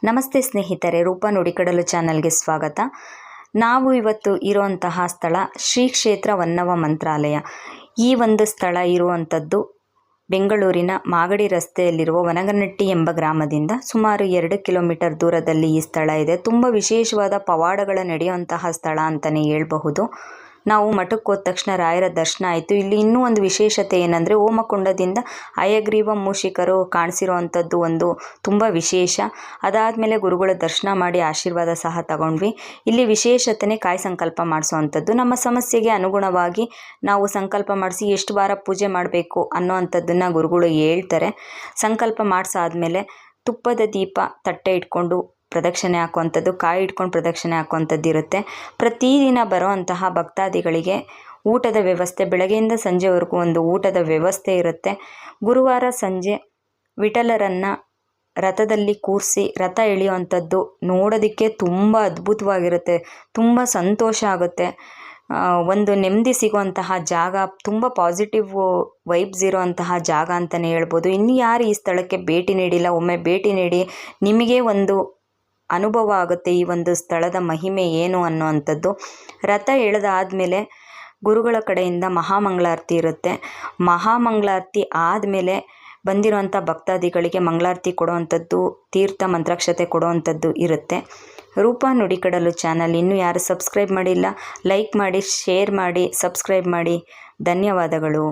ನಮಸ್ತೆ ಸ್ನೇಹಿತರೆ, ರೂಪ ನುಡಿಕಡಲು ಚಾನಲ್ಗೆ ಸ್ವಾಗತ. ನಾವು ಇವತ್ತು ಇರುವಂತಹ ಸ್ಥಳ ಶ್ರೀ ಕ್ಷೇತ್ರ ಹೊನ್ನವ ಮಂತ್ರಾಲಯ. ಈ ಒಂದು ಸ್ಥಳ ಇರುವಂಥದ್ದು ಬೆಂಗಳೂರಿನ ಮಾಗಡಿ ರಸ್ತೆಯಲ್ಲಿರುವ ವನಗನಟ್ಟಿ ಎಂಬ ಗ್ರಾಮದಿಂದ ಸುಮಾರು 2 ಕಿಲೋಮೀಟರ್ ದೂರದಲ್ಲಿ ಈ ಸ್ಥಳ ಇದೆ. ತುಂಬ ವಿಶೇಷವಾದ ಪವಾಡಗಳ ನಡೆಯುವಂತಹ ಸ್ಥಳ ಅಂತಲೇ ಹೇಳ್ಬಹುದು. ನಾವು ಮಠಕ್ಕೆ ಹೋದ ತಕ್ಷಣ ರಾಯರ ದರ್ಶನ ಆಯಿತು. ಇಲ್ಲಿ ಇನ್ನೂ ಒಂದು ವಿಶೇಷತೆ ಏನಂದರೆ, ಹೋಮಕುಂಡದಿಂದ ಹಯಗ್ರೀವ ಮೂಷಿಕರು ಕಾಣಿಸಿರುವಂಥದ್ದು ಒಂದು ತುಂಬ ವಿಶೇಷ. ಅದಾದಮೇಲೆ ಗುರುಗಳ ದರ್ಶನ ಮಾಡಿ ಆಶೀರ್ವಾದ ಸಹ ತಗೊಂಡ್ವಿ. ಇಲ್ಲಿ ವಿಶೇಷತೆ ಕಾಯಿ ಸಂಕಲ್ಪ ಮಾಡಿಸುವಂಥದ್ದು. ನಮ್ಮ ಸಮಸ್ಯೆಗೆ ಅನುಗುಣವಾಗಿ ನಾವು ಸಂಕಲ್ಪ ಮಾಡಿಸಿ ಎಷ್ಟು ವಾರ ಪೂಜೆ ಮಾಡಬೇಕು ಅನ್ನೋವಂಥದ್ದನ್ನು ಗುರುಗಳು ಹೇಳ್ತಾರೆ. ಸಂಕಲ್ಪ ಮಾಡಿಸಾದ್ಮೇಲೆ ತುಪ್ಪದ ದೀಪ ತಟ್ಟೆ ಇಟ್ಕೊಂಡು ಪ್ರದಕ್ಷಿಣೆ ಹಾಕುವಂಥದ್ದು, ಕಾಯಿ ಇಟ್ಕೊಂಡು ಪ್ರದಕ್ಷಿಣೆ ಹಾಕುವಂಥದ್ದು ಇರುತ್ತೆ. ಪ್ರತಿದಿನ ಬರುವಂತಹ ಭಕ್ತಾದಿಗಳಿಗೆ ಊಟದ ವ್ಯವಸ್ಥೆ, ಬೆಳಗ್ಗೆಯಿಂದ ಸಂಜೆವರೆಗೂ ಒಂದು ಊಟದ ವ್ಯವಸ್ಥೆ ಇರುತ್ತೆ. ಗುರುವಾರ ಸಂಜೆ ವಿಠಲರನ್ನು ರಥದಲ್ಲಿ ಕೂರಿಸಿ ರಥ ಎಳೆಯುವಂಥದ್ದು ನೋಡೋದಕ್ಕೆ ತುಂಬ ಅದ್ಭುತವಾಗಿರುತ್ತೆ. ತುಂಬ ಸಂತೋಷ ಆಗುತ್ತೆ. ಒಂದು ನೆಮ್ಮದಿ ಸಿಗುವಂತಹ ಜಾಗ, ತುಂಬ ಪಾಸಿಟಿವ್ ವೈಬ್ಸ್ ಇರುವಂತಹ ಜಾಗ ಅಂತಲೇ ಹೇಳ್ಬೋದು. ಇನ್ನು ಯಾರು ಈ ಸ್ಥಳಕ್ಕೆ ಭೇಟಿ ನೀಡಿಲ್ಲ, ಒಮ್ಮೆ ಭೇಟಿ ನೀಡಿ, ನಿಮಗೆ ಒಂದು ಅನುಭವ ಆಗುತ್ತೆ ಈ ಒಂದು ಸ್ಥಳದ ಮಹಿಮೆ ಏನು ಅನ್ನುವಂಥದ್ದು. ರಥ ಎಳೆದಾದಮೇಲೆ ಗುರುಗಳ ಕಡೆಯಿಂದ ಮಹಾಮಂಗಳಾರತಿ ಇರುತ್ತೆ. ಮಹಾಮಂಗಳಾರತಿ ಆದಮೇಲೆ ಬಂದಿರುವಂಥ ಭಕ್ತಾದಿಗಳಿಗೆ ಮಂಗಳಾರತಿ ಕೊಡುವಂಥದ್ದು, ತೀರ್ಥ ಮಂತ್ರಾಕ್ಷತೆ ಕೊಡುವಂಥದ್ದು ಇರುತ್ತೆ. ರೂಪ ನುಡಿಕಡಲು ಚಾನಲ್ ಇನ್ನೂ ಯಾರು ಸಬ್ಸ್ಕ್ರೈಬ್ ಮಾಡಿಲ್ಲ, ಲೈಕ್ ಮಾಡಿ, ಶೇರ್ ಮಾಡಿ, ಸಬ್ಸ್ಕ್ರೈಬ್ ಮಾಡಿ. ಧನ್ಯವಾದಗಳು.